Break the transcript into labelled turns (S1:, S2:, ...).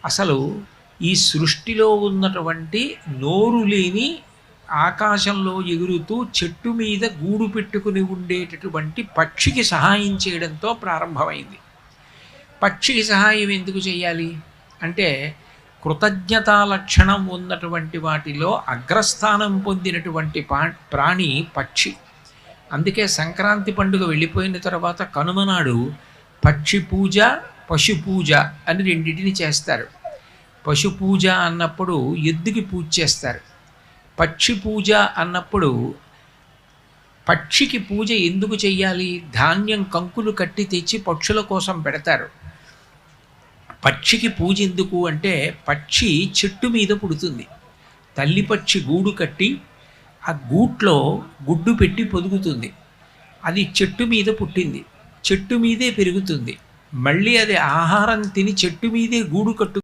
S1: అసలు ఈ సృష్టిలో ఉన్నటువంటి నోరు లేని ఆకాశంలో ఎగురుతూ చెట్టు మీద గూడు పెట్టుకుని ఉండేటటువంటి పక్షికి సహాయం చేయడంతో ప్రారంభమైంది. పక్షికి సహాయం ఎందుకు చేయాలి అంటే, కృతజ్ఞతా లక్షణం ఉన్నటువంటి వాటిలో అగ్రస్థానం పొందినటువంటి ప్రాణి పక్షి. అందుకే సంక్రాంతి పండుగ వెళ్ళిపోయిన తర్వాత కనుమనాడు పక్షి పూజ, పశు పూజ అని రెండింటిని చేస్తారు. పశు పూజ అన్నప్పుడు ఎద్దుకి పూజ చేస్తారు. పక్షి పూజ అన్నప్పుడు పక్షికి పూజ ఎందుకు చెయ్యాలి? ధాన్యం కంకులు కట్టి తెచ్చి పక్షుల కోసం పెడతారు. పక్షికి పూజ ఎందుకు అంటే, పక్షి చెట్టు మీద పుడుతుంది. తల్లి పక్షి గూడు కట్టి ఆ గూట్లో గుడ్డు పెట్టి పొదుగుతుంది. అది చెట్టు మీద పుట్టింది, చెట్టు మీదే పెరుగుతుంది. మళ్ళీ అది ఆహారం తిని చెట్టు మీదే గూడు కట్టు